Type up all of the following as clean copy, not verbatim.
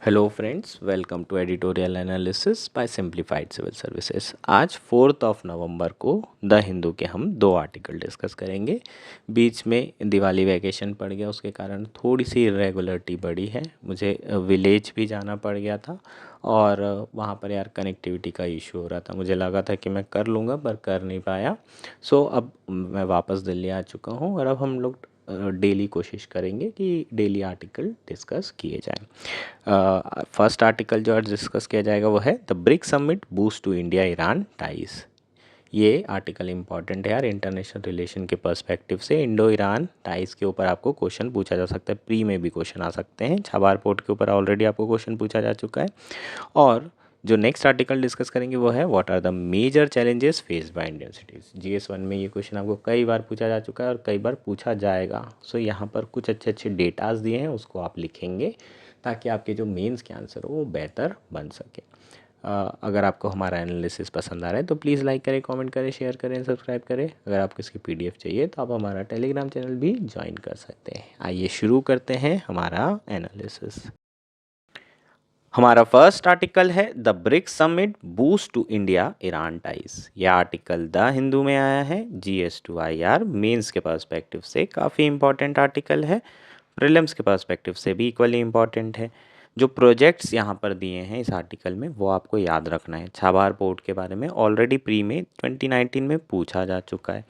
Hello friends, welcome to editorial analysis by simplified civil services. आज 4 नवंबर को the Hindu के हम 2 आर्टिकल डिस्कस करेंगे। बीच में दिवाली वैकेशन पड़ गया, उसके कारण थोड़ी सी इरेगुलरिटी बढ़ी है। मुझे विलेज भी जाना पड़ गया था और वहाँ पर यार कनेक्टिविटी का इशू हो रहा था। मुझे लगा था कि मैं कर लूँगा पर कर नहीं पाया। सो अब मैं वापस दिल्ली आ चुका हूँ और अब हम लोग डेली कोशिश करेंगे कि डेली आर्टिकल डिस्कस किए जाएं। फर्स्ट आर्टिकल जो आज डिस्कस किया जाएगा वो है the brick summit boost to India Iran ties. ये आर्टिकल इंपॉर्टेंट है यार, इंटरनेशनल रिलेशन के पर्सपेक्टिव से इंडो ईरान टाइज के ऊपर आपको क्वेश्चन पूछा जा सकता है। प्री में भी क्वेश्चन आ सकते हैं। छबार पोर्ट के ऊपर ऑलरेडी आपको क्वेश्चन पूछा जा चुका है। और जो नेक्स्ट आर्टिकल डिस्कस करेंगे वो है what are the major challenges faced by Indian cities. GS1 में ये क्वेश्चन आपको कई बार पूछा जा चुका है और कई बार पूछा जाएगा। सो यहाँ पर कुछ अच्छे अच्छे डेटाज दिए हैं, उसको आप लिखेंगे ताकि आपके जो मेंस के आंसर हो वो बेहतर बन सके। अगर आपको हमारा एनालिसिस पसंद आ रहा है तो प्लीज़ लाइक करें, कमेंट करें, शेयर करें, सब्सक्राइब करें। अगर आपको इसकी PDF चाहिए तो आप हमारा टेलीग्राम चैनल भी ज्वाइन कर सकते हैं। आइए शुरू करते हैं हमारा एनालिसिस। हमारा फर्स्ट आर्टिकल है the BRICS summit boost to India Iran ties. यह आर्टिकल द हिंदू में आया है। GS2IR मेंस के पर्सपेक्टिव से काफ़ी इंपॉर्टेंट आर्टिकल है। प्रीलिम्स के पर्सपेक्टिव से भी इक्वली इम्पॉर्टेंट है। जो प्रोजेक्ट्स यहाँ पर दिए हैं इस आर्टिकल में वो आपको याद रखना है। छाबार पोर्ट के बारे में ऑलरेडी प्री में 2019 में पूछा जा चुका है।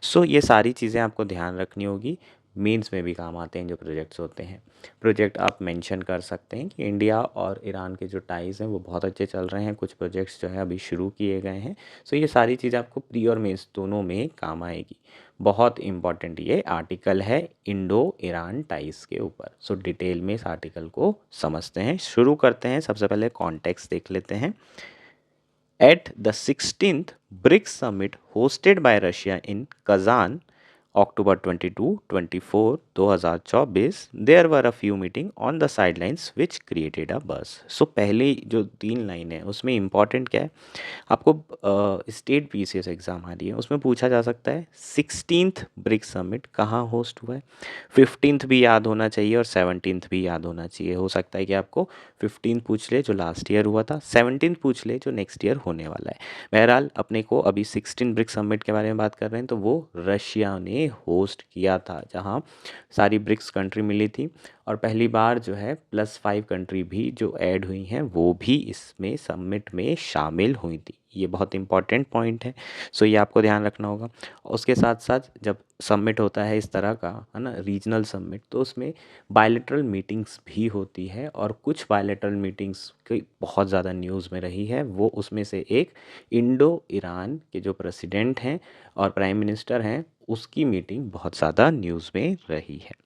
सो ये सारी चीज़ें आपको ध्यान रखनी होगी। मीन्स में भी काम आते हैं जो प्रोजेक्ट्स होते हैं। प्रोजेक्ट आप मेंशन कर सकते हैं कि इंडिया और ईरान के जो टाइज़ हैं वो बहुत अच्छे चल रहे हैं। कुछ प्रोजेक्ट्स जो है अभी शुरू किए गए हैं। सो ये सारी चीज़ें आपको प्री और मेंस दोनों में काम आएगी। बहुत इम्पॉर्टेंट ये आर्टिकल है इंडो ईरान टाइज के ऊपर। सो डिटेल में इस आर्टिकल को समझते हैं। शुरू करते हैं। सबसे पहले कॉन्टेक्स्ट देख लेते हैं। At the 16th BRICS summit hosted by Russia in Kazan October 22-24, 2024, there were a few meeting on the sidelines which created a buzz. So पहले जो 3 लाइन है उसमें इम्पॉर्टेंट क्या है, आपको स्टेट PCS एग्ज़ाम आ रही है उसमें पूछा जा सकता है 16th ब्रिक्स समिट कहाँ होस्ट हुआ है। 15th भी याद होना चाहिए और 17th भी याद होना चाहिए। हो सकता है कि आपको 15th पूछ ले जो लास्ट ईयर हुआ था, 17th पूछ ले जो नेक्स्ट ईयर होने वाला है। बहरहाल अपने को अभी 16 ब्रिक्स समिट के बारे में बात कर रहे हैं तो वो रशिया ने होस्ट किया था, जहाँ सारी ब्रिक्स कंट्री मिली थी और पहली बार जो है +5 कंट्री भी जो ऐड हुई हैं वो भी इसमें समिट में शामिल हुई थी। ये बहुत इंपॉर्टेंट पॉइंट है। सो ये आपको ध्यान रखना होगा। उसके साथ साथ जब समिट होता है इस तरह का, है ना, रीजनल समिट, तो उसमें बायलैटरल मीटिंग्स भी होती है और कुछ बायलैटरल मीटिंग्स की बहुत ज़्यादा न्यूज़ में रही है। वो उसमें से एक इंडो ईरान के जो प्रेसिडेंट हैं और प्राइम मिनिस्टर हैं उसकी मीटिंग बहुत ज़्यादा न्यूज़ में रही है।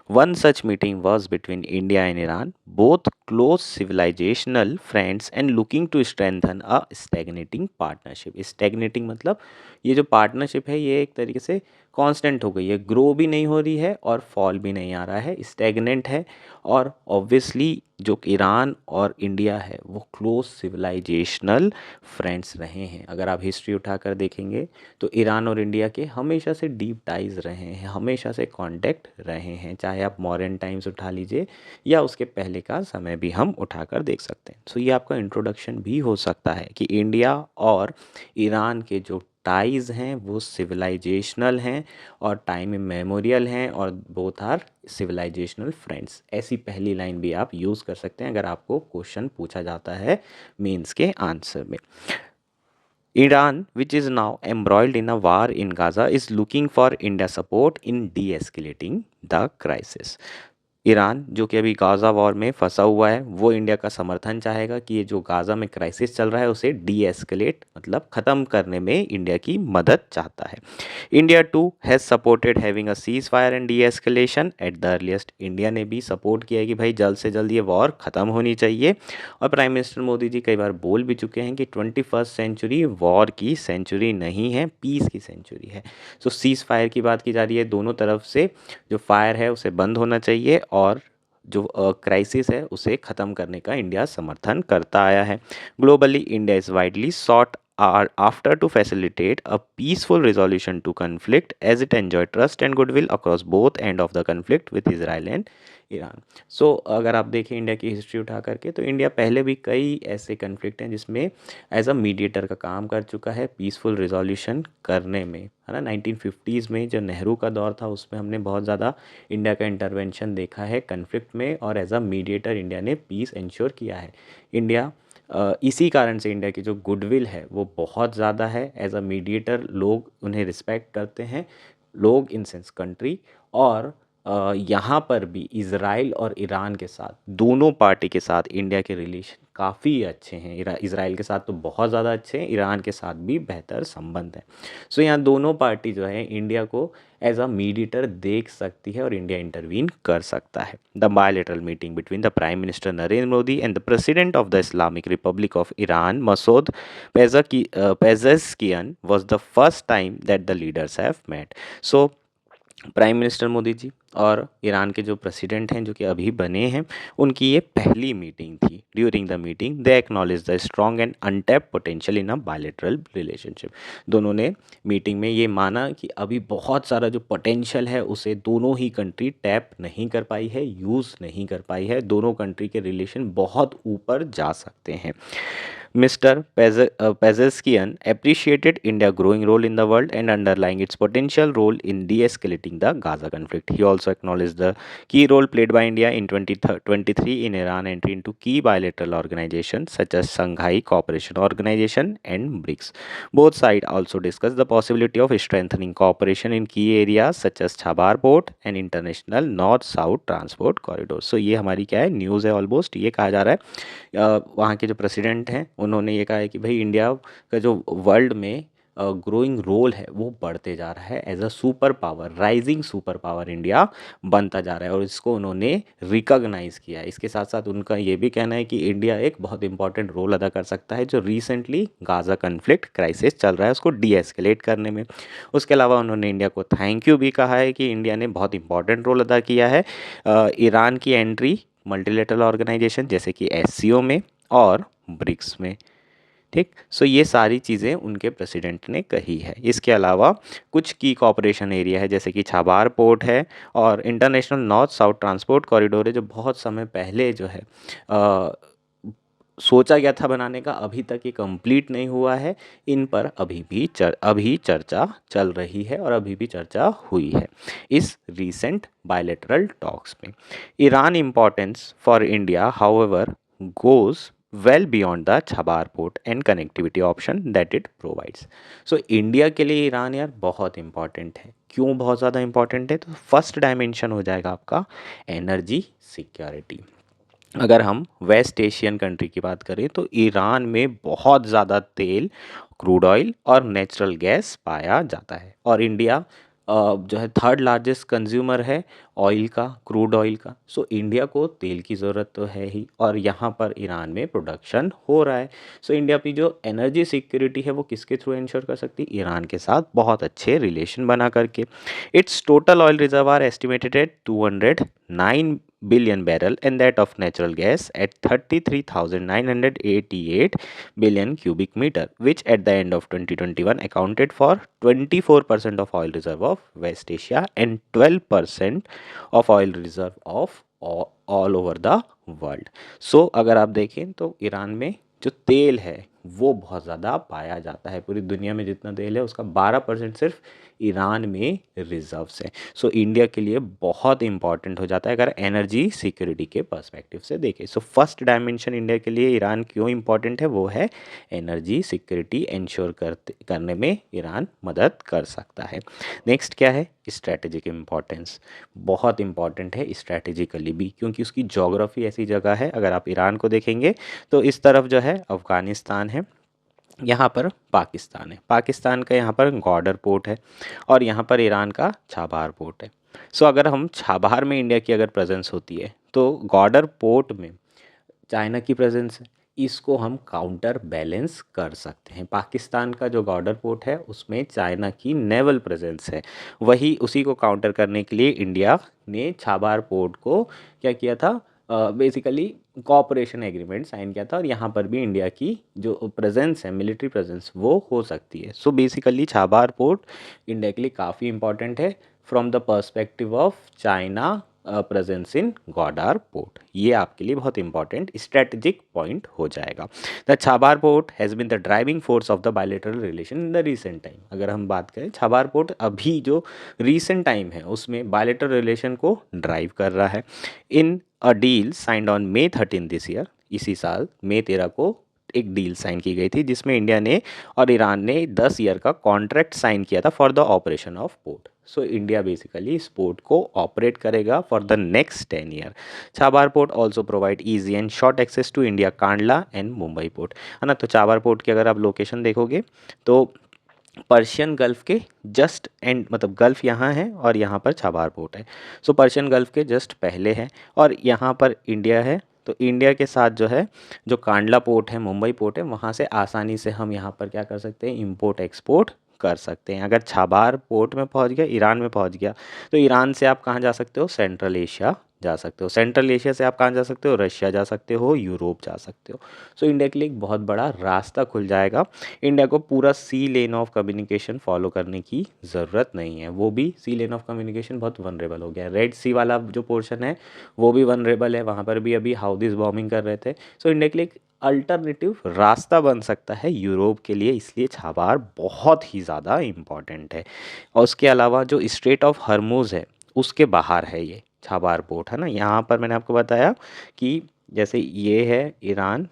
One such meeting was between India and Iran, both close civilizational friends and looking to strengthen a stagnating partnership. Stagnating मतलब ये जो पार्टनरशिप है ये एक तरीके से कांस्टेंट हो गई है, ग्रो भी नहीं हो रही है और फॉल भी नहीं आ रहा है, स्टैगनेंट है। और ऑब्वियसली जो ईरान और इंडिया है वो क्लोज सिविलाइजेशनल फ्रेंड्स रहे हैं। अगर आप हिस्ट्री उठाकर देखेंगे तो ईरान और इंडिया के हमेशा से डीप टाइज रहे हैं, हमेशा से कांटेक्ट रहे हैं। चाहे आप मॉडर्न टाइम्स उठा लीजिए या उसके पहले का समय भी हम उठाकर देख सकते हैं। सो ये आपका इंट्रोडक्शन भी हो सकता है कि इंडिया और ईरान के जो टाइज हैं वो सिविलाइजेशनल हैं और टाइम मेमोरियल हैं और बोथ आर सिविलाइजेशनल फ्रेंड्स। ऐसी पहली लाइन भी आप यूज़ कर सकते हैं अगर आपको क्वेश्चन पूछा जाता है मेंस के आंसर में। Iran, which is now embroiled in a war in Gaza, is looking for India support in de-escalating the crisis. Iran जो कि अभी गाज़ा वॉर में फंसा हुआ है वो इंडिया का समर्थन चाहेगा कि ये जो गाज़ा में क्राइसिस चल रहा है उसे डी एस्केलेट मतलब ख़त्म करने में इंडिया की मदद चाहता है। India too has supported having a ceasefire and de escalation at the earliest. India ने भी सपोर्ट किया है कि भाई जल्द से जल्द ये वॉर ख़त्म होनी चाहिए। और प्राइम मिनिस्टर मोदी जी कई बार बोल भी चुके हैं कि 21st सेंचुरी वॉर की सेंचुरी नहीं है, पीस की सेंचुरी है। सो सीज फायर की बात की जा रही है, दोनों तरफ से जो फायर है उसे बंद होना चाहिए और जो क्राइसिस है उसे ख़त्म करने का इंडिया समर्थन करता आया है। Globally India is widely sought are after to facilitate a peaceful resolution to conflict as it enjoy trust and goodwill across both end of the conflict with Israel and Iran. So अगर आप देखें India की history उठा करके, तो India पहले भी कई ऐसे कन्फ्लिक्ट हैं जिसमें एज अ मीडिएटर का काम कर चुका है पीसफुल रिजोल्यूशन करने में, है ना। 1950s में जो नेहरू का दौर था उसमें हमने बहुत ज़्यादा इंडिया का इंटरवेंशन देखा है कन्फ्लिक्ट में, और एज अ मीडिएटर इंडिया ने पीस इंश्योर किया है। इंडिया इसी कारण से इंडिया की जो गुडविल है वो बहुत ज़्यादा है। एज अ मीडिएटर लोग उन्हें रिस्पेक्ट करते हैं, लोग इन सेंस कंट्री। और यहाँ पर भी इज़राइल और ईरान के साथ, दोनों पार्टी के साथ इंडिया के रिलेशन काफ़ी अच्छे हैं। इज़राइल के साथ तो बहुत ज़्यादा अच्छे हैं, ईरान के साथ भी बेहतर संबंध है। सो यहाँ दोनों पार्टी जो है इंडिया को एज अ मीडिएटर देख सकती है और इंडिया इंटरवीन कर सकता है। The bilateral meeting between the prime minister Narendra Modi and the president of the Islamic republic of Iran Masoud Pezeshkian was the first time that the leaders have met. So prime minister Modi ji और Iran के जो president हैं जो कि अभी बने हैं, उनकी ये पहली मीटिंग थी। During the meeting they acknowledge the strong and untapped potential in a bilateral relationship. दोनों ने मीटिंग में ये माना कि अभी बहुत सारा जो पोटेंशियल है उसे दोनों ही कंट्री टैप नहीं कर पाई है, यूज़ नहीं कर पाई है। दोनों कंट्री के रिलेशन बहुत ऊपर जा सकते हैं। Mr. Pezeshkian appreciated India's growing role in the world and underlying its potential role in de-escalating the Gaza conflict. He also acknowledged the key role played by India in 2023 in Iran entry into key bilateral organizations such as Shanghai Cooperation Organization and BRICS. Both sides also discussed the possibility of strengthening cooperation in key areas such as Chabar Port and International North-South Transport Corridor. So ये हमारी क्या है, news है almost. ये कहा जा रहा है वहाँ के जो प्रेसिडेंट हैं उन्होंने ये कहा है कि भाई इंडिया का जो वर्ल्ड में ग्रोइंग रोल है वो बढ़ते जा रहा है। As a super power, rising super power India बनता जा रहा है, और इसको उन्होंने रिकॉग्नाइज़ किया है। इसके साथ साथ उनका ये भी कहना है कि इंडिया एक बहुत इंपॉर्टेंट रोल अदा कर सकता है जो रिसेंटली गाज़ा कन्फ्लिक्ट क्राइसिस चल रहा है उसको डी एस्केलेट करने में। उसके अलावा उन्होंने इंडिया को थैंक यू भी कहा है कि इंडिया ने बहुत इंपॉर्टेंट रोल अदा किया है ईरान की एंट्री मल्टीलेटरल ऑर्गेनाइजेशन जैसे कि एससीओ में और ब्रिक्स में। ठीक, सो ये सारी चीज़ें उनके प्रेसिडेंट ने कही है। इसके अलावा कुछ की कॉपरेशन एरिया है जैसे कि छाबार पोर्ट है और international north south transport corridor है जो बहुत समय पहले जो है सोचा गया था बनाने का, अभी तक ये कंप्लीट नहीं हुआ है। इन पर अभी चर्चा चल रही है और अभी भी चर्चा हुई है इस रीसेंट बायलैटरल टॉक्स में। Iran importance for India however goes well beyond the Chabahar port and connectivity option that it provides. So India के लिए ईरान यार बहुत इंपॉर्टेंट है। क्यों बहुत ज़्यादा इंपॉर्टेंट है? तो फर्स्ट डायमेंशन हो जाएगा आपका एनर्जी सिक्योरिटी। अगर हम वेस्ट एशियन कंट्री की बात करें तो ईरान में बहुत ज़्यादा तेल, क्रूड ऑयल और नेचुरल गैस पाया जाता है, और इंडिया जो है थर्ड लार्जेस्ट कंज्यूमर है ऑयल का, क्रूड ऑयल का। सो इंडिया को तेल की ज़रूरत तो है ही, और यहाँ पर ईरान में प्रोडक्शन हो रहा है। सो इंडिया की जो एनर्जी सिक्योरिटी है वो किसके थ्रू इंश्योर कर सकती है? ईरान के साथ बहुत अच्छे रिलेशन बना करके। Its total oil reserve are estimated at 209 billion barrel and that of natural gas at 33,988 billion cubic meter, which at the end of 2021 accounted for 24% of oil reserve of West Asia and 12% of oil reserve of all over the world. So अगर आप देखें तो Iran में जो तेल है वो बहुत ज़्यादा पाया जाता है। पूरी दुनिया में जितना तेल है उसका 12% सिर्फ ईरान में रिजर्व्स है। सो इंडिया के लिए बहुत इंपॉर्टेंट हो जाता है अगर एनर्जी सिक्योरिटी के पर्सपेक्टिव से देखें। सो फर्स्ट डायमेंशन इंडिया के लिए ईरान क्यों इंपॉर्टेंट है वो है एनर्जी सिक्योरिटी इंश्योर करने में ईरान मदद कर सकता है। नेक्स्ट क्या है? Strategic importance. बहुत इंपॉर्टेंट है स्ट्रैटेजिकली भी, क्योंकि उसकी जोग्राफी ऐसी जगह है। अगर आप ईरान को देखेंगे तो इस तरफ जो है अफ़गानिस्तान है, यहाँ पर पाकिस्तान है, पाकिस्तान का यहाँ पर गॉडर पोर्ट है, और यहाँ पर ईरान का छाबार पोर्ट है। सो अगर हम छाबार में इंडिया की अगर प्रेजेंस होती है तो गॉडर पोर्ट में चाइना की प्रेजेंस है, इसको हम काउंटर बैलेंस कर सकते हैं। पाकिस्तान का जो गॉडर पोर्ट है उसमें चाइना की नेवल प्रेजेंस है, वही उसी को काउंटर करने के लिए इंडिया ने छाबार पोर्ट को क्या किया था, बेसिकली कॉपरेशन एग्रीमेंट साइन किया था और यहाँ पर भी इंडिया की जो प्रेजेंस है, मिलिट्री प्रेजेंस, वो हो सकती है। So basically Chabahar port India के लिए काफ़ी इंपॉर्टेंट है from the perspective of China presence in Gwadar port. ये आपके लिए बहुत इंपॉर्टेंट स्ट्रेटेजिक पॉइंट हो जाएगा। The Chabahar port has been the driving force of the bilateral relation in the recent time. अगर हम बात करें छाबार पोर्ट अभी जो रीसेंट टाइम है उसमें बायलैटरल रिलेशन को ड्राइव कर रहा है। In a deal signed on May 13 this year, इसी साल मई 13 को एक डील साइन की गई थी जिसमें इंडिया ने और ईरान ने 10 ईयर का कॉन्ट्रैक्ट साइन किया था for the operation of port. So India basically इस पोर्ट को ऑपरेट करेगा for the next 10 year. Chabahar port also provide easy and short access to India Kandla and Mumbai port, है ना। तो चाबार पोर्ट की अगर आप लोकेशन देखोगे तो पर्शियन गल्फ के जस्ट एंड, मतलब गल्फ यहाँ है और यहाँ पर छाबार पोर्ट है। सो पर्शियन गल्फ के जस्ट पहले है और यहाँ पर इंडिया है। तो इंडिया के साथ जो है जो कांडला पोर्ट है, मुंबई पोर्ट है, वहाँ से आसानी से हम यहाँ पर क्या कर सकते हैं, इंपोर्ट एक्सपोर्ट कर सकते हैं। अगर छाबार पोर्ट में पहुँच गया, ईरान में पहुँच गया, तो ईरान से आप कहाँ जा सकते हो, सेंट्रल एशिया जा सकते हो। सेंट्रल एशिया से आप कहाँ जा सकते हो, रशिया जा सकते हो, यूरोप जा सकते हो। सो इंडिया के लिए एक बहुत बड़ा रास्ता खुल जाएगा। इंडिया को पूरा सी लेन ऑफ कम्युनिकेशन फॉलो करने की ज़रूरत नहीं है। वो भी सी लेन ऑफ कम्युनिकेशन बहुत वनरेबल हो गया है। रेड सी वाला जो पोर्शन है वो भी वनरेबल है, वहाँ पर भी अभी हाउदीज बॉम्बिंग कर रहे थे। सो इंडिया के लिए एक अल्टरनेटिव रास्ता बन सकता है यूरोप के लिए, इसलिए छाबार बहुत ही ज़्यादा इम्पॉर्टेंट है। और उसके अलावा जो स्ट्रेट ऑफ हर्मुज़ है उसके बाहर है ये छाबार पोर्ट, है ना। यहाँ पर मैंने आपको बताया कि जैसे ये है ईरान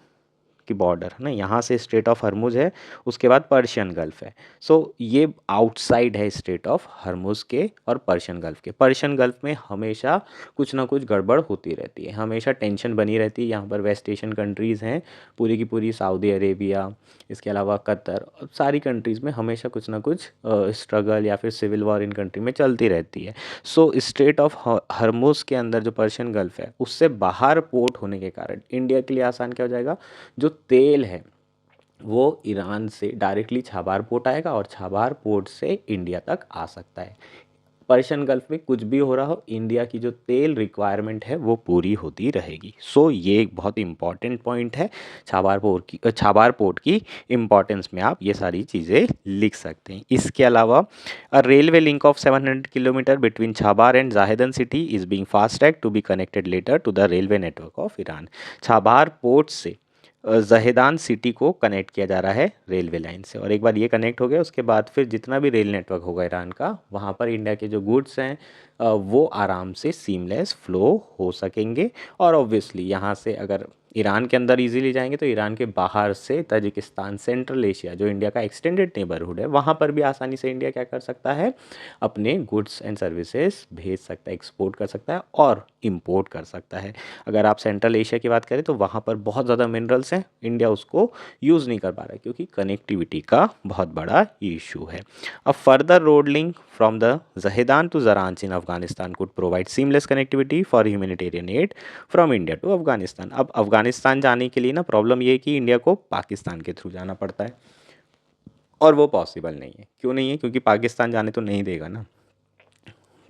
की बॉर्डर, है ना, यहाँ से स्ट्रेट ऑफ हर्मुज है, उसके बाद पर्शियन गल्फ है। सो ये आउटसाइड है स्ट्रेट ऑफ हर्मुज के और पर्शियन गल्फ के। पर्शियन गल्फ में हमेशा कुछ ना कुछ गड़बड़ होती रहती है, हमेशा टेंशन बनी रहती है। यहाँ पर वेस्ट एशियन कंट्रीज़ हैं, पूरी की पूरी सऊदी अरेबिया, इसके अलावा कतर, और सारी कंट्रीज़ में हमेशा कुछ ना कुछ स्ट्रगल या फिर सिविल वॉर इन कंट्री में चलती रहती है। सो स्ट्रेट ऑफ हर्मुज के अंदर जो पर्शियन गल्फ है उससे बाहर पोर्ट होने के कारण इंडिया के लिए आसान क्या हो जाएगा, जो तेल है वो ईरान से डायरेक्टली छाबार पोर्ट आएगा और छाबार पोर्ट से इंडिया तक आ सकता है। पर्शियन गल्फ में कुछ भी हो रहा हो, इंडिया की जो तेल रिक्वायरमेंट है वो पूरी होती रहेगी। सो ये एक बहुत इंपॉर्टेंट पॉइंट है। छाबार पोर्ट की इम्पॉर्टेंस में आप ये सारी चीज़ें लिख सकते हैं। इसके अलावा a railway link of 700 kilometre between Chabahar and Zahedan city is being fast track to be connected later to the railway network of Iran. Chabahar port से जहेदान सिटी को कनेक्ट किया जा रहा है रेलवे लाइन से, और एक बार ये कनेक्ट हो गया उसके बाद फिर जितना भी रेल नेटवर्क होगा ईरान का, वहाँ पर इंडिया के जो गुड्स हैं वो आराम से सीमलेस फ्लो हो सकेंगे। और ऑब्वियसली यहाँ से अगर ईरान के अंदर इजीली जाएंगे तो ईरान के बाहर से ताजिकिस्तान, सेंट्रल एशिया जो इंडिया का एक्सटेंडेड नेबरहुड है, वहाँ पर भी आसानी से इंडिया क्या कर सकता है, अपने गुड्स एंड सर्विसेज भेज सकता है, एक्सपोर्ट कर सकता है और इंपोर्ट कर सकता है। अगर आप सेंट्रल एशिया की बात करें तो वहाँ पर बहुत ज़्यादा मिनरल्स हैं, इंडिया उसको यूज़ नहीं कर पा रहा है क्योंकि कनेक्टिविटी का बहुत बड़ा इशू है। A further road link from the Zahedan to Zaranj in Afghanistan could provide seamless connectivity for humanitarian aid from India to Afghanistan. अब अफगानिस्तान जाने के लिए ना प्रॉब्लम ये है कि इंडिया को पाकिस्तान के थ्रू जाना पड़ता है और वो पॉसिबल नहीं है। क्यों नहीं है? क्योंकि पाकिस्तान जाने तो नहीं देगा ना।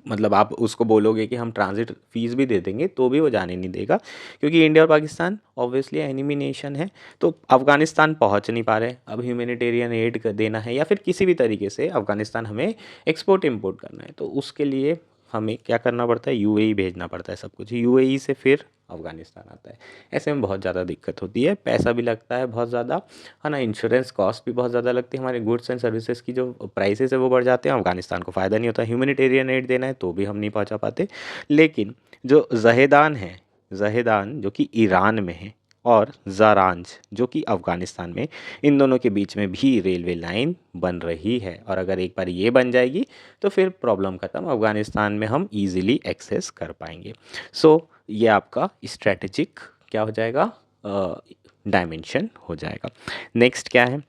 मतलब आप उसको बोलोगे कि हम ट्रांजिट फ़ीस भी दे देंगे तो भी वो जाने नहीं देगा, क्योंकि इंडिया और पाकिस्तान ऑब्वियसली एनिमी नेशन है। तो अफ़गानिस्तान पहुंच नहीं पा रहे, अब ह्यूमैनिटेरियन एड कर देना है या फिर किसी भी तरीके से अफ़गानिस्तान हमें एक्सपोर्ट इंपोर्ट करना है, तो उसके लिए हमें क्या करना पड़ता है, यूएई भेजना पड़ता है सब कुछ, यूएई से फिर अफ़गानिस्तान आता है। ऐसे में बहुत ज़्यादा दिक्कत होती है, पैसा भी लगता है बहुत ज़्यादा, है ना, इंश्योरेंस कॉस्ट भी बहुत ज़्यादा लगती है, हमारे गुड्स एंड सर्विसेज की जो प्राइसेस है वो बढ़ जाते हैं, अफगानिस्तान को फ़ायदा नहीं होता। ह्यूमैनिटेरियन एड देना है तो भी हम नहीं पहुंचा पाते। लेकिन जो जहेदान है, जहेदान जो कि ईरान में है, और ज़ारांज जो कि अफ़गानिस्तान में, इन दोनों के बीच में भी रेलवे लाइन बन रही है, और अगर एक बार ये बन जाएगी तो फिर प्रॉब्लम ख़त्म, अफ़गानिस्तान में हम ईज़िली एक्सेस कर पाएंगे। सो ये आपका स्ट्रैटेजिक क्या हो जाएगा, डायमेंशन हो जाएगा। नेक्स्ट क्या है,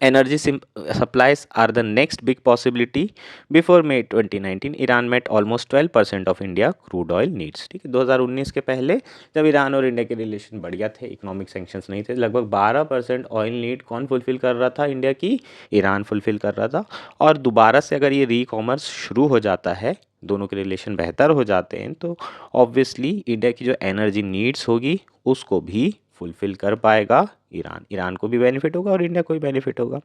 Energy supplies are the next big possibility. Before May 2019, Iran met almost 12% of India crude oil needs. ठीक है, 2019 के पहले जब ईरान और इंडिया के रिलेशन बढ़िया थे, इकोनॉमिक सैंक्शंस नहीं थे, लगभग 12% ऑयल नीड कौन फुलफिल कर रहा था इंडिया की? ईरान फुलफिल कर रहा था। और दोबारा से अगर ये री कॉमर्स शुरू हो जाता है, दोनों के रिलेशन बेहतर हो जाते हैं, तो ऑब्वियसली इंडिया की जो एनर्जी नीड्स होगी उसको भी फुलफिल कर पाएगा ईरान। ईरान को भी बेनिफिट होगा और इंडिया को भी बेनिफिट होगा।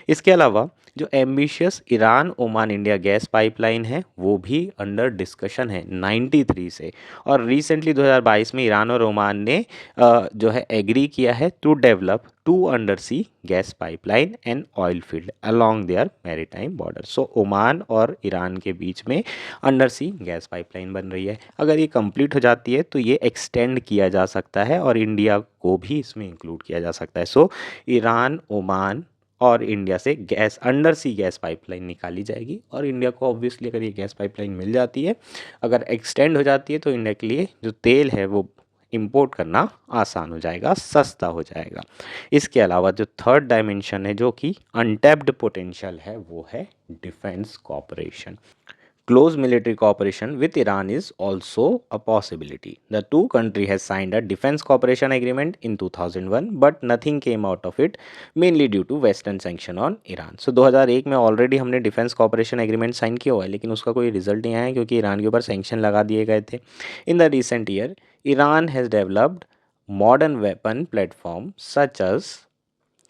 इसके अलावा जो ambitious Iran Oman India gas pipeline है वो भी अंडर डिस्कशन है 93 से। और रिसेंटली 2022 में ईरान और ओमान ने जो है एग्री किया है to develop 2 under sea gas pipeline and oil field along their maritime border. So Oman और ईरान के बीच में अंडर सी गैस पाइपलाइन बन रही है। अगर ये कंप्लीट हो जाती है तो ये एक्सटेंड किया जा सकता है और इंडिया को भी इसमें इंक्लूड किया जा सकता है। सो ईरान ओमान और इंडिया से gas under sea gas pipeline निकाली जाएगी और इंडिया को ऑब्वियसली अगर ये गैस पाइपलाइन मिल जाती है, अगर एक्सटेंड हो जाती है, तो इंडिया के लिए जो तेल है वो इंपोर्ट करना आसान हो जाएगा, सस्ता हो जाएगा। इसके अलावा जो थर्ड डायमेंशन है जो कि अनटैप्ड पोटेंशियल है वो है defence cooperation. Close military cooperation with Iran is also a possibility. The two countries has signed a defense cooperation agreement in 2001, but nothing came out of it, mainly due to Western sanction on Iran. So 2001 में already हमने defence cooperation agreement sign किया हुआ है, लेकिन उसका कोई result नहीं आया क्योंकि ईरान के ऊपर सैंक्शन लगा दिए गए थे। In the recent year Iran has developed modern weapon platform such as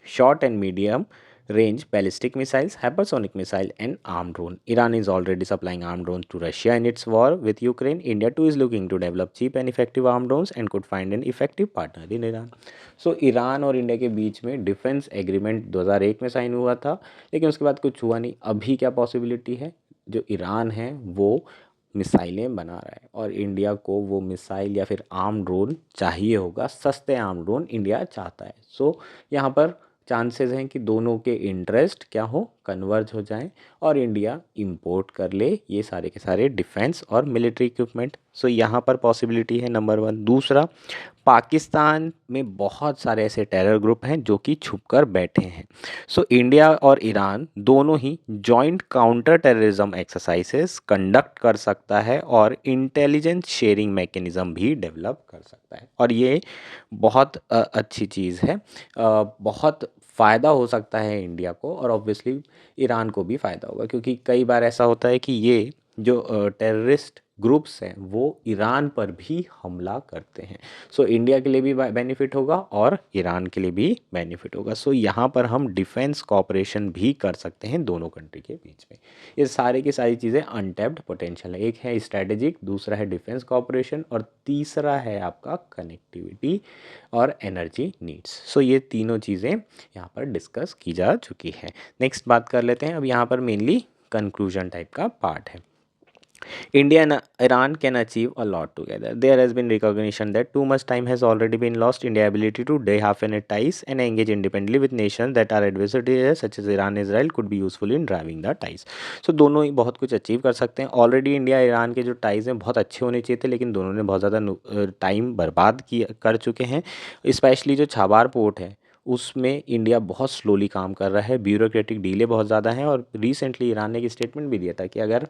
short and medium range ballistic missiles, hypersonic missile, and armed drone. Iran is already supplying armed drones to Russia in its war with Ukraine. India too is looking to develop cheap and effective armed drones and could find an effective partner in Iran. So Iran और India के बीच में defence agreement 2001 में sign हुआ था, लेकिन उसके बाद कुछ हुआ नहीं। अभी क्या पॉसिबिलिटी है? जो ईरान है वो मिसाइलें बना रहा है और इंडिया को वो मिसाइल या फिर आर्म ड्रोन चाहिए होगा, सस्ते आर्म ड्रोन इंडिया चाहता है। सो यहाँ पर चांसेस हैं कि दोनों के इंटरेस्ट क्या हो, कन्वर्ज हो जाएं और इंडिया इंपोर्ट कर ले ये सारे के सारे डिफेंस और मिलिट्री इक्विपमेंट। सो यहाँ पर पॉसिबिलिटी है नंबर 1। दूसरा, पाकिस्तान में बहुत सारे ऐसे टेरर ग्रुप हैं जो कि छुपकर बैठे हैं। सो इंडिया और ईरान दोनों ही joint counter terrorism exercises conduct कर सकता है और इंटेलिजेंस शेयरिंग मैकेनिज्म भी डेवलप कर सकता है और ये बहुत अच्छी चीज़ है। बहुत फ़ायदा हो सकता है इंडिया को और ऑब्वियसली ईरान को भी फ़ायदा होगा, क्योंकि कई बार ऐसा होता है कि ये जो टेररिस्ट ग्रुप्स हैं वो ईरान पर भी हमला करते हैं। सो इंडिया के लिए भी बेनिफिट होगा और ईरान के लिए भी बेनिफिट होगा। सो यहाँ पर हम डिफेंस कॉपरेशन भी कर सकते हैं दोनों कंट्री के बीच में। ये सारे की सारी चीज़ें अनटैप्ड पोटेंशियल है। एक है स्ट्रैटेजिक, दूसरा है डिफेंस कॉपरेशन और तीसरा है आपका कनेक्टिविटी और एनर्जी नीड्स। सो ये तीनों चीज़ें यहाँ पर डिस्कस की जा चुकी है। नेक्स्ट बात कर लेते हैं। अब यहाँ पर मेनली कंक्लूजन टाइप का पार्ट है। India and Iran can achieve a lot together. There has been recognition that too much time has already been lost. India's ability to dehafen its ties and engage independently with nations that are adversaries such as Iran and Israel could be useful in driving the ties. So दोनों ही बहुत कुछ achieve कर सकते हैं। Already India Iran के जो ties हैं बहुत अच्छे होने चाहिए थे, लेकिन दोनों ने बहुत ज़्यादा टाइम बर्बाद किया कर चुके हैं। स्पेशली जो छाबार पोर्ट है उसमें इंडिया बहुत स्लोली काम कर रहा है, ब्यूरोक्रेटिक डीले बहुत ज़्यादा हैं। और रिसेंटली ईरान ने एक स्टेटमेंट भी दिया था कि अगर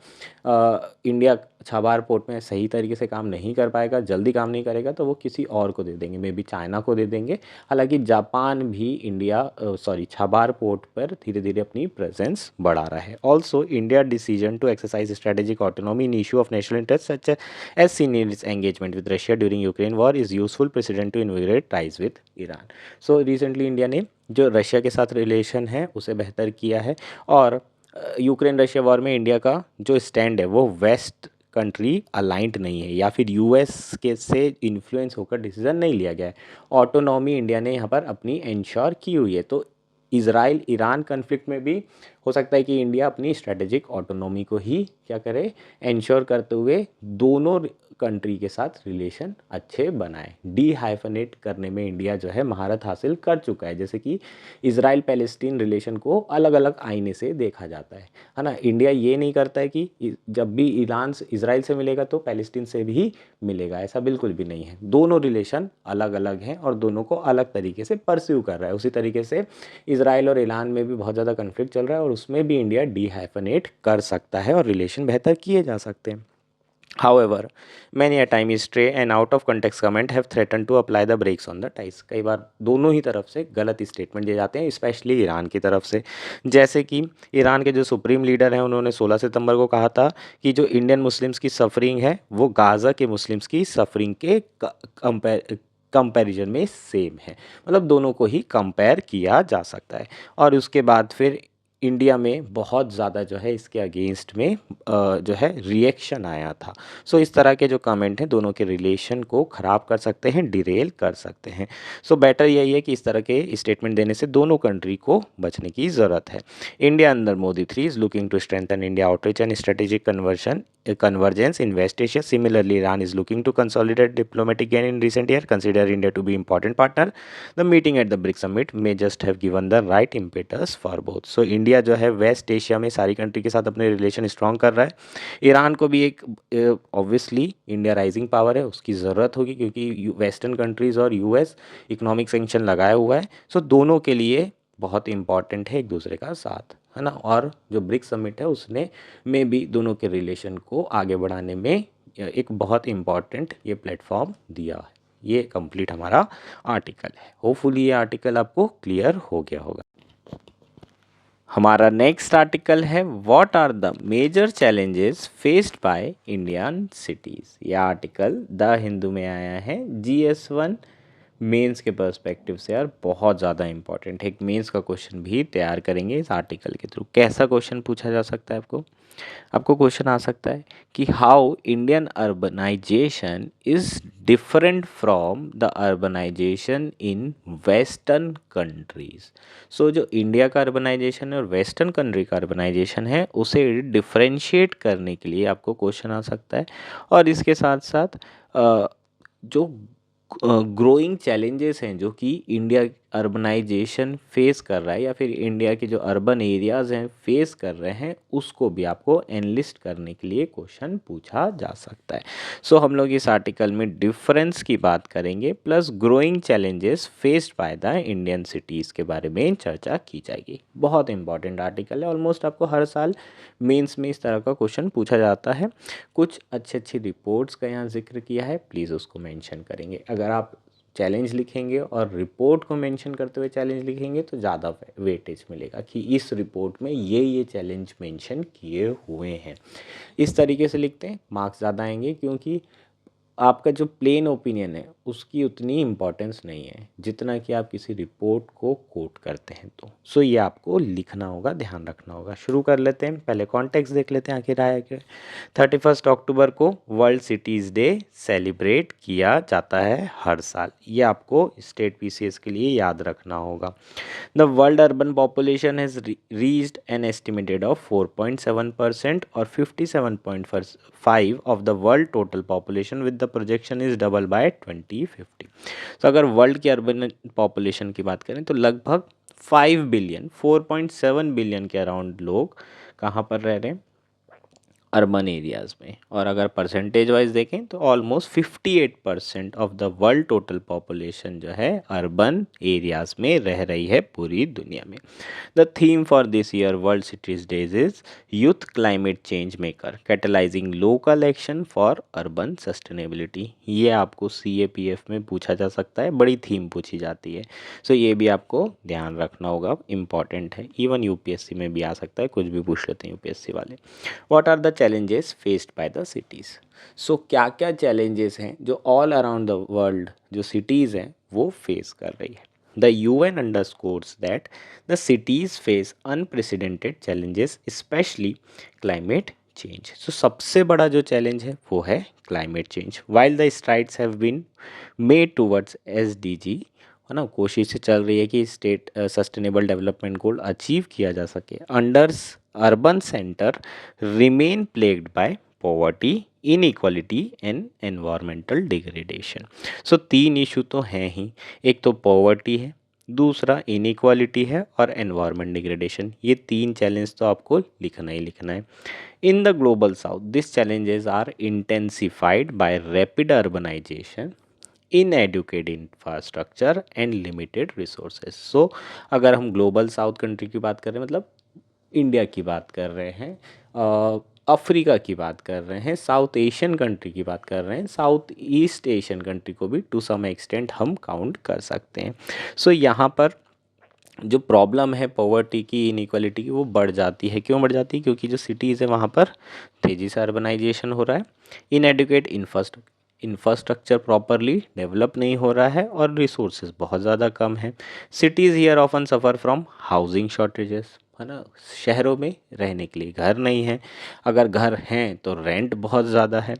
इंडिया छाबार पोर्ट में सही तरीके से काम नहीं कर पाएगा, जल्दी काम नहीं करेगा, तो वो किसी और को दे देंगे, मे बी चाइना को दे देंगे। हालांकि जापान भी छाबार पोर्ट पर धीरे धीरे अपनी प्रेजेंस बढ़ा रहा है। Also India decision to exercise strategic autonomy in issue of national interest such as seen in its engagement with Russia during Ukraine war is useful precedent to invigorate ties with Iran. So recently India ने जो Russia के साथ relation है उसे बेहतर किया है और यूक्रेन रशिया वॉर में इंडिया का जो स्टैंड है वो वेस्ट कंट्री अलाइंड नहीं है या फिर यूएस के से इन्फ्लुएंस होकर डिसीजन नहीं लिया गया है। ऑटोनॉमी इंडिया ने यहाँ पर अपनी इंश्योर की हुई है। तो इज़राइल ईरान कन्फ्लिक्ट में भी हो सकता है कि इंडिया अपनी स्ट्रेटेजिक ऑटोनॉमी को ही क्या करे, इंश्योर करते हुए दोनों कंट्री के साथ रिलेशन अच्छे बनाए। डी हाइफनेट करने में इंडिया जो है महारत हासिल कर चुका है, जैसे कि इसराइल पैलेस्टीन रिलेशन को अलग अलग आईने से देखा जाता है ना। इंडिया ये नहीं करता है कि जब भी ईरान इसराइल से मिलेगा तो पैलेस्टीन से भी मिलेगा, ऐसा बिल्कुल भी नहीं है। दोनों रिलेशन अलग अलग हैं और दोनों को अलग तरीके से परस्यू कर रहा है। उसी तरीके से इसराइल और ईरान में भी बहुत ज़्यादा कन्फ्लिक्ट चल रहा है और उसमें भी इंडिया डी हाइफनेट कर सकता है और रिलेशन बेहतर किए जा सकते हैं। However, many a time stray and out of context comment have threatened to apply the brakes on the ties। कई बार दोनों ही तरफ से गलत स्टेटमेंट दिए जाते हैं, स्पेशली ईरान की तरफ से। जैसे कि ईरान के जो सुप्रीम लीडर हैं उन्होंने 16 सितंबर को कहा था कि जो इंडियन मुस्लिम्स की सफरिंग है वो गाज़ा के मुस्लिम्स की सफरिंग के कंपैरिजन में सेम है, मतलब दोनों को ही कंपेयर किया जा सकता है। और उसके बाद फिर इंडिया में बहुत ज़्यादा जो है इसके अगेंस्ट में जो है रिएक्शन आया था। सो इस तरह के जो कमेंट हैं दोनों के रिलेशन को ख़राब कर सकते हैं, डिरेल कर सकते हैं। सो बेटर यही है कि इस तरह के स्टेटमेंट देने से दोनों कंट्री को बचने की ज़रूरत है। India under Modi 3 is looking to strengthen India outreach and strategic convergence in West Asia. Similarly, Iran is looking to consolidate diplomatic gain in recent years. Consider India to be important partner. The meeting at the BRICS summit may just have given the right impetus for both. So India जो है waste Asia में सारी country के साथ अपने relation strong कर रहा है। ईरान को भी एक ऑब्वियसली इंडिया राइजिंग पावर है, उसकी ज़रूरत होगी क्योंकि वेस्टर्न कंट्रीज़ और यूएस इकोनॉमिक सेंक्शन लगाया हुआ है। सो दोनों के लिए बहुत इंपॉर्टेंट है एक दूसरे का साथ, है ना। और जो ब्रिक्स समिट है उसने में भी दोनों के रिलेशन को आगे बढ़ाने में एक बहुत इम्पॉर्टेंट ये प्लेटफॉर्म दिया है। ये कंप्लीट हमारा आर्टिकल है। होपफुली ये आर्टिकल आपको क्लियर हो गया होगा। हमारा नेक्स्ट आर्टिकल है what are the major challenges faced by Indian cities. यह आर्टिकल द हिंदू में आया है। GS1 मेंस के पर्सपेक्टिव से यार बहुत ज़्यादा इंपॉर्टेंट है। एक मेंस का क्वेश्चन भी तैयार करेंगे इस आर्टिकल के थ्रू। कैसा क्वेश्चन पूछा जा सकता है आपको क्वेश्चन आ सकता है कि how Indian urbanisation is different from the urbanisation in western countries. So जो इंडिया का अर्बनाइजेशन है और वेस्टर्न कंट्री का अर्बनाइजेशन है उसे डिफरेंशिएट करने के लिए आपको क्वेश्चन आ सकता है। और इसके साथ साथ जो ग्रोइंग चैलेंजेस हैं जो कि इंडिया अर्बनाइजेशन फेस कर रहा है या फिर इंडिया के जो अर्बन एरियाज़ हैं फेस कर रहे हैं, उसको भी आपको एनलिस्ट करने के लिए क्वेश्चन पूछा जा सकता है। सो हम लोग इस आर्टिकल में डिफरेंस की बात करेंगे plus growing challenges faced by the Indian cities के बारे में चर्चा की जाएगी। बहुत इंपॉर्टेंट आर्टिकल है। ऑलमोस्ट आपको हर साल मेंस में इस तरह का क्वेश्चन पूछा जाता है। कुछ अच्छी रिपोर्ट्स का यहाँ जिक्र किया है, प्लीज़ उसको मेंशन करेंगे। अगर आप चैलेंज लिखेंगे और रिपोर्ट को मेंशन करते हुए चैलेंज लिखेंगे तो ज़्यादा वेटेज मिलेगा कि इस रिपोर्ट में ये चैलेंज मेंशन किए हुए हैं। इस तरीके से लिखते हैं मार्क्स ज़्यादा आएंगे, क्योंकि आपका जो प्लेन ओपिनियन है उसकी उतनी इम्पोर्टेंस नहीं है जितना कि आप किसी रिपोर्ट को कोट करते हैं तो। सो ये आपको लिखना होगा, ध्यान रखना होगा। शुरू कर लेते हैं। पहले कॉन्टेक्स्ट देख लेते हैं आखिर आया क्या। 31 अक्टूबर को वर्ल्ड सिटीज़ डे सेलिब्रेट किया जाता है हर साल। ये आपको स्टेट PCS के लिए याद रखना होगा। The world urban population has reached an estimated of 4.7% और 57.5 of the world total population with the projection is double by 2050। तो अगर वर्ल्ड की अर्बन पॉपुलेशन की बात करें तो लगभग 5 बिलियन 4.7 बिलियन के अराउंड लोग कहाँ पर रह रहे हैं, अर्बन एरियाज़ में। और अगर परसेंटेज वाइज देखें तो almost 58% of the world total population जो है अर्बन एरियाज़ में रह रही है पूरी दुनिया में। The theme for this year world cities days is youth climate change maker catalysing local action for urban sustainability. ये आपको CAPF में पूछा जा सकता है, बड़ी थीम पूछी जाती है। सो ये भी आपको ध्यान रखना होगा, इम्पॉर्टेंट है। इवन UPSC में भी आ सकता है, कुछ भी पूछ लेते हैं UPSC वाले। What are the challenges faced by the cities. So क्या क्या चैलेंजेस हैं जो ऑल अराउंड द वर्ल्ड जो सिटीज़ हैं वो फेस कर रही है। The UN underscores that the cities face unprecedented challenges, especially climate change। सो सबसे बड़ा जो चैलेंज है वो है climate change. While the strides have been made towards SDG, है ना, कोशिशें चल रही है कि state sustainable development goal achieve किया जा सके। Under urban centre remain plagued by poverty, inequality and environmental degradation. So 3 issue तो हैं ही, एक तो पॉवर्टी है, दूसरा इनइक्वालिटी है और एनवायरमेंट डिग्रेडेशन। ये 3 चैलेंज तो आपको लिखना ही लिखना है। In the global south, these challenges are intensified by rapid urbanization, inadequate infrastructure and limited resources. So अगर हम ग्लोबल साउथ कंट्री की बात कर रहे हैं, मतलब इंडिया की बात कर रहे हैं, अफ्रीका की बात कर रहे हैं, साउथ एशियन कंट्री की बात कर रहे हैं, साउथ ईस्ट एशियन कंट्री को भी टू सम एक्सटेंट हम काउंट कर सकते हैं। सो यहाँ पर जो प्रॉब्लम है पॉवर्टी की, इनइक्वालिटी की, वो बढ़ जाती है। क्यों बढ़ जाती है? क्योंकि जो सिटीज़ है वहाँ पर तेज़ी से अर्बनाइजेशन हो रहा है, इनएडुकेट इंफ्रास्ट्रक्चर प्रॉपरली डेवलप नहीं हो रहा है और रिसोर्सेज बहुत ज़्यादा कम है। Cities here often suffer from housing shortages, है ना, शहरों में रहने के लिए घर नहीं है, अगर घर हैं तो रेंट बहुत ज़्यादा है।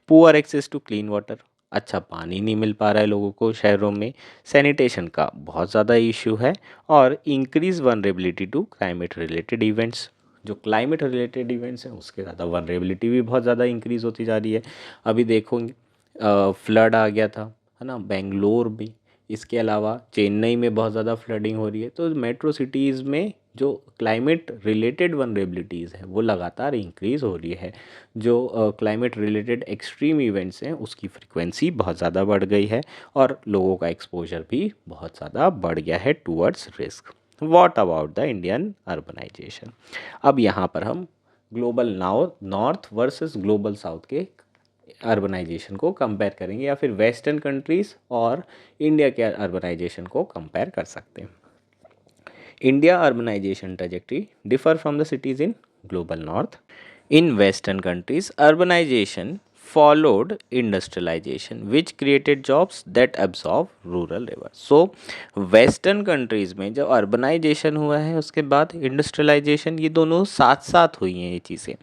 Poor access to clean water, अच्छा पानी नहीं मिल पा रहा है लोगों को शहरों में। सैनिटेशन का बहुत ज़्यादा इशू है और increase vulnerability to climate related events, जो क्लाइमेट रिलेटेड इवेंट्स हैं उसके ज़्यादा वनरेबिलिटी भी बहुत ज़्यादा इंक्रीज़ होती जा रही है। अभी देखोगे फ्लड आ गया था, है ना, बेंगलोर में। इसके अलावा चेन्नई में बहुत ज़्यादा फ्लडिंग हो रही है। तो मेट्रो सिटीज़ में जो क्लाइमेट रिलेटेड वनरेबिलिटीज़ है वो लगातार इंक्रीज़ हो रही है। जो क्लाइमेट रिलेटेड एक्सट्रीम इवेंट्स हैं उसकी फ्रीक्वेंसी बहुत ज़्यादा बढ़ गई है और लोगों का एक्सपोजर भी बहुत ज़्यादा बढ़ गया है towards risk. What about the Indian urbanisation? अब यहाँ पर हम global north versus global south के अर्बनाइजेशन को कंपेयर करेंगे, या फिर वेस्टर्न कंट्रीज़ और इंडिया के अर्बनाइजेशन को कंपेयर कर सकते हैं। India urbanisation trajectory differ from the cities in global north. In Western countries, urbanization followed industrialization, which created jobs that absorb rural labor. So, Western countries में जब urbanization हुआ है उसके बाद industrialization, ये दोनों साथ साथ हुई हैं ये चीज़ें।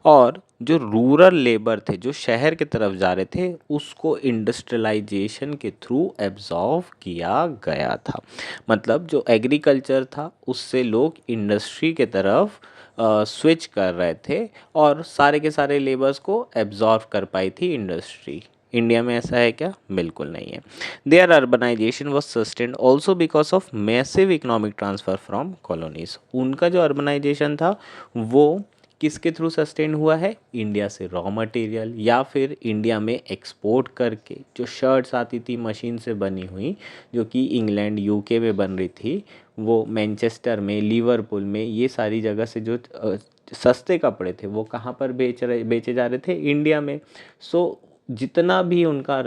और जो रूरल लेबर थे, जो शहर की तरफ जा रहे थे, उसको इंडस्ट्रियलाइजेशन के थ्रू एब्जॉर्व किया गया था। मतलब जो एग्रीकल्चर था उससे लोग इंडस्ट्री के तरफ स्विच कर रहे थे और सारे के सारे लेबर्स को एब्जॉर्व कर पाई थी इंडस्ट्री। इंडिया में ऐसा है क्या? बिल्कुल नहीं है। There urbanisation was sustained also because of massive economic transfer from colonies. उनका जो अर्बनाइजेशन था वो किसके थ्रू सस्टेन हुआ है? इंडिया से रॉ मटेरियल या फिर इंडिया में एक्सपोर्ट करके। जो शर्ट्स आती थी मशीन से बनी हुई, जो कि इंग्लैंड यूके में बन रही थी, वो मैनचेस्टर में, लिवरपूल में, ये सारी जगह से जो सस्ते कपड़े थे वो कहाँ पर बेचे जा रहे थे? इंडिया में। सो जितना भी उनका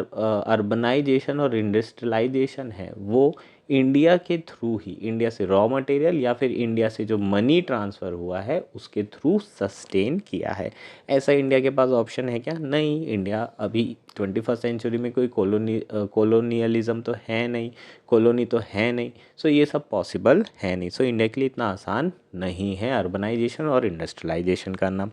अर्बनाइजेशन और इंडस्ट्रियलाइजेशन है वो इंडिया के थ्रू ही, इंडिया से रॉ मटेरियल या फिर इंडिया से जो मनी ट्रांसफ़र हुआ है उसके थ्रू सस्टेन किया है। ऐसा इंडिया के पास ऑप्शन है क्या? नहीं। इंडिया अभी 21st सेंचुरी में कोई कॉलोनियलिज्म तो है नहीं, कॉलोनी तो है नहीं। सो ये सब पॉसिबल है नहीं। सो इंडिया के लिए इतना आसान नहीं है अर्बनाइजेशन और इंडस्ट्रियलाइजेशन करना।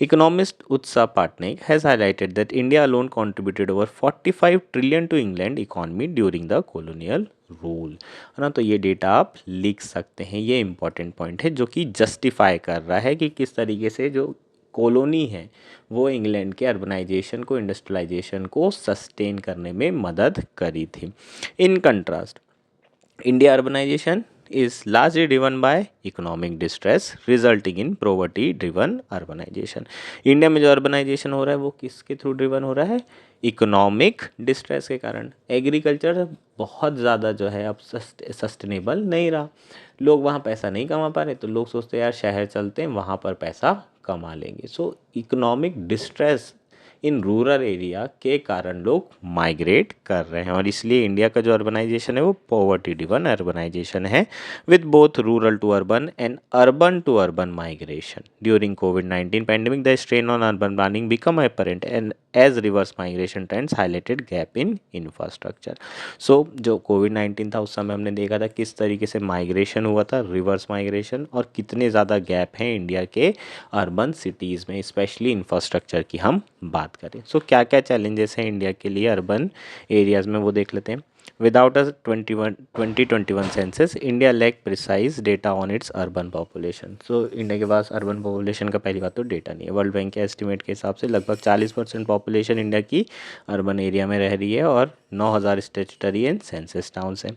Economist Utsa Patnaik has highlighted that India alone contributed over 45 trillion to England economy during the colonial rule, है ना। तो ये डेटा आप लिख सकते हैं, ये इंपॉर्टेंट पॉइंट है जो कि जस्टिफाई कर रहा है कि किस तरीके से जो कॉलोनी है वो इंग्लैंड के अर्बनाइजेशन को, इंडस्ट्रियलाइजेशन को सस्टेन करने में मदद करी थी। In contrast, India urbanization is largely driven by economic distress resulting in poverty driven urbanization. India में जो अर्बनाइजेशन हो रहा है वो किसके थ्रू ड्रिवन हो रहा है? इकोनॉमिक डिस्ट्रेस के कारण। एग्रीकल्चर बहुत ज़्यादा जो है अब सस्टेनेबल नहीं रहा, लोग वहाँ पैसा नहीं कमा पा रहे, तो लोग सोचते हैं यार शहर चलते हैं वहाँ पर पैसा कमा लेंगे। सो economic distress in rural area के कारण लोग माइग्रेट कर रहे हैं और इसलिए इंडिया का जो अर्बनाइजेशन है वो पॉवर्टी ड्रिवन अर्बनाइजेशन है, with both rural to urban and urban to urban migration. During कोविड-19 pandemic the strain on urban planning become apparent and as reverse migration trends highlighted gap in infrastructure. So जो कोविड-19 था उस समय हमने देखा था किस तरीके से माइग्रेशन हुआ था, रिवर्स माइग्रेशन, और कितने ज़्यादा गैप हैं इंडिया के अर्बन सिटीज़ में, स्पेशली इंफ्रास्ट्रक्चर की हम बात करें। सो क्या क्या चैलेंजेस हैं इंडिया के लिए अर्बन एरियाज़ में वो देख लेते हैं। Without a 2021 census India lack precise data on its urban population. So India के पास अर्बन पॉपुलेशन का पहली बात तो डेटा नहीं है। वर्ल्ड बैंक के एस्टिमेट के हिसाब से लगभग 40% पॉपुलेशन इंडिया की अर्बन एरिया में रह रही है और 9,000 स्टेचुटरी एंड सेंसस टाउन्स हैं।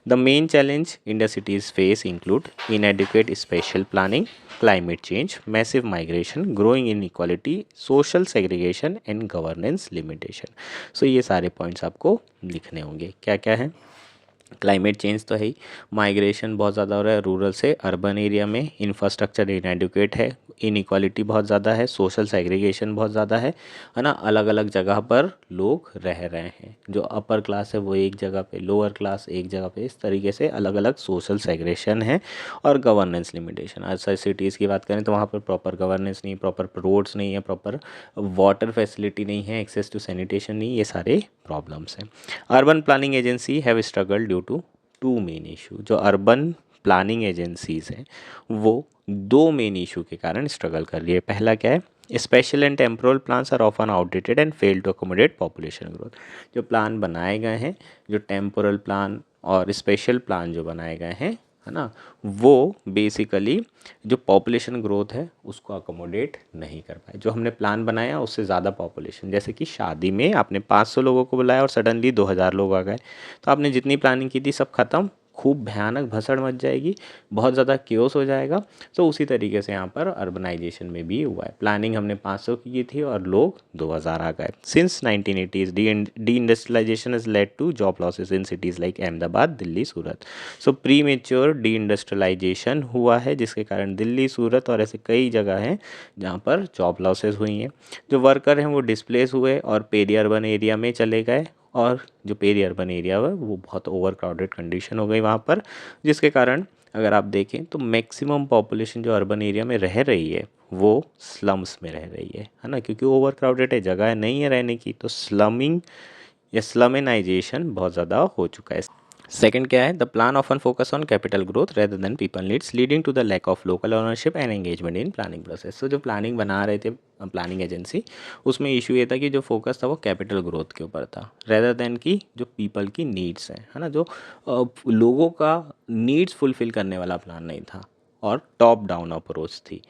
The main challenge India cities face include इनएडिक्वेट special planning, climate change, massive migration, growing inequality, social segregation and governance limitation। सो ये सारे पॉइंट्स आपको लिखने होंगे। क्या क्या है? क्लाइमेट चेंज तो है ही, माइग्रेशन बहुत ज़्यादा हो रहा है रूरल से अर्बन एरिया में, इंफ्रास्ट्रक्चर इनएडुकेट है, इनइक्वालिटी बहुत ज़्यादा है, सोशल सेग्रीगेशन बहुत ज़्यादा है ना, अलग अलग जगह पर लोग रह रहे हैं। जो अपर क्लास है वो एक जगह पे, लोअर क्लास एक जगह पे, इस तरीके से अलग अलग सोशल सेग्रेशन है। और गवर्नेंस लिमिटेशन, आज सिटीज़ की बात करें तो वहाँ पर प्रॉपर गवर्नेंस नहीं, प्रॉपर रोड्स नहीं है, प्रॉपर वाटर फैसिलिटी नहीं है, एक्सेस टू सैनिटेशन नहीं, ये सारे प्रॉब्लम्स हैं। Urban planning agency have struggle due to two main issue. जो अर्बन प्लानिंग एजेंसीज हैं वो दो मेन इशू के कारण स्ट्रगल कर रही है। पहला क्या है? Spatial and temporal plans are often outdated and fail to accommodate population growth. जो प्लान बनाए गए हैं, जो टेम्पोरल प्लान और स्पेशल प्लान जो बनाए गए हैं, है ना, वो बेसिकली जो पॉपुलेशन ग्रोथ है उसको अकोमोडेट नहीं कर पाए। जो हमने प्लान बनाया उससे ज़्यादा पॉपुलेशन, जैसे कि शादी में आपने 500 लोगों को बुलाया और सडनली 2,000 लोग आ गए, तो आपने जितनी प्लानिंग की थी सब खत्म, खूब भयानक भसड़ मच जाएगी, बहुत ज़्यादा केओस हो जाएगा। तो उसी तरीके से यहाँ पर अर्बनाइजेशन में भी हुआ है। प्लानिंग हमने 500 की थी और लोग 2,000 आ गए। Since 1980s deindustrialisation is led to job losses in cities like Ahmedabad, Delhi, Surat. So premature deindustrialisation हुआ है जिसके कारण दिल्ली, सूरत और ऐसे कई जगह हैं जहाँ पर जॉब लॉसेस हुई हैं। जो वर्कर हैं वो डिस्प्लेस हुए और पेरी अर्बन एरिया में चले गए, और जो पेरी अर्बन एरिया है वो बहुत ओवर क्राउडेड कंडीशन हो गई वहाँ पर, जिसके कारण अगर आप देखें तो मैक्सिमम पॉपुलेशन जो अर्बन एरिया में रह रही है वो स्लम्स में रह रही है ना, क्योंकि ओवर क्राउडेड है, जगह नहीं है रहने की, तो स्लमिंग या स्लमेनाइजेशन बहुत ज़्यादा हो चुका है। सेकंड क्या है? The plan often focus on capital growth rather than people needs, leading to the lack of local ownership and engagement in planning process. तो जो प्लानिंग बना रहे थे प्लानिंग एजेंसी, उसमें इशू ये था कि जो फोकस था वो कैपिटल ग्रोथ के ऊपर था रेदर देन की जो पीपल की नीड्स हैं, है ना, जो लोगों का नीड्स फुलफिल करने वाला प्लान नहीं था और टॉप डाउन अप्रोच थी।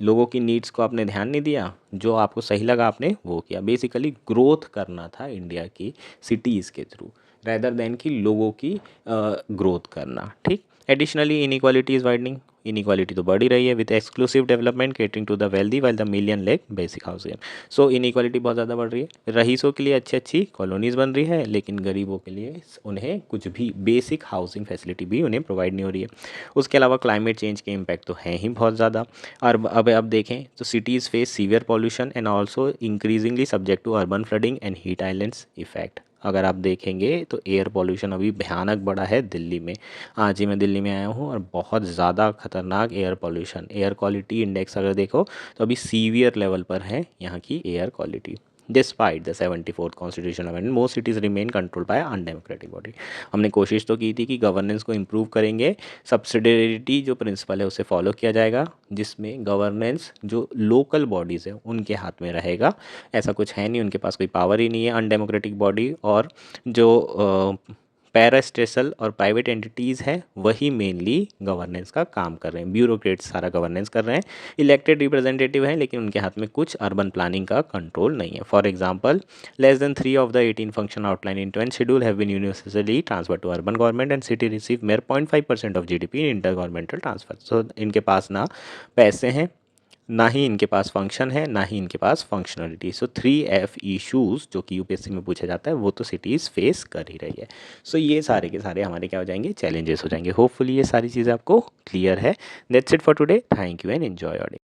लोगों की नीड्स को आपने ध्यान नहीं दिया, जो आपको सही लगा आपने वो किया। बेसिकली ग्रोथ करना था इंडिया की सिटीज़ के थ्रू रेदर देन कि लोगों की ग्रोथ करना। ठीक। Additionally inequality is widening, inequality तो बढ़ ही रही है with exclusive development catering to the wealthy while the million lack basic housing. So inequality बहुत ज़्यादा बढ़ रही है। रईसों के लिए अच्छी अच्छी कॉलोनीज़ बन रही है, लेकिन गरीबों के लिए उन्हें कुछ भी बेसिक हाउसिंग फैसिलिटी भी उन्हें प्रोवाइड नहीं हो रही है। उसके अलावा क्लाइमेट चेंज के इम्पैक्ट तो हैं ही बहुत ज़्यादा। और अब देखें तो cities face severe pollution and also increasingly subject to urban flooding and heat islands effect. अगर आप देखेंगे तो एयर पॉल्यूशन अभी भयानक बढ़ा है दिल्ली में। आज ही मैं दिल्ली में आया हूँ और बहुत ज़्यादा खतरनाक air pollution, air quality index अगर देखो तो अभी सीवियर लेवल पर है यहाँ की air quality. Despite the 74th constitution amendment most cities remain control by undemocratic body. हमने कोशिश तो की थी कि गवर्नेंस को इम्प्रूव करेंगे, सब्सिडियरिटी जो प्रिंसिपल है उसे फॉलो किया जाएगा, जिसमें गवर्नेंस जो लोकल बॉडीज़ है उनके हाथ में रहेगा। ऐसा कुछ है नहीं, उनके पास कोई पावर ही नहीं है अनडेमोक्रेटिक बॉडी, और जो पैरास्टेशल और प्राइवेट एंटिटीज़ हैं वही मेनली गवर्नेंस का काम कर रहे हैं। ब्यूरोक्रेट्स सारा गवर्नेंस कर रहे हैं, इलेक्टेड रिप्रेजेंटेटिव हैं लेकिन उनके हाथ में कुछ अर्बन प्लानिंग का कंट्रोल नहीं है। For example, less than 3 of the 18 function outline in 10th schedule have been universally transfer to urban government and city receive mere 0.5% of GDP in inter governmental transfer. So इनके पास ना पैसे हैं, ना ही इनके पास फंक्शन है, ना ही इनके पास फंक्शनलिटी। सो 3F इशूज़ जो कि यूपीएससी में पूछा जाता है वो तो सिटीज़ फेस कर ही रही है। सो ये सारे के सारे हमारे क्या हो जाएंगे? चैलेंजेस हो जाएंगे। होपफुली ये सारी चीज़ें आपको क्लियर है। That's it for today. Thank you and enjoy your day.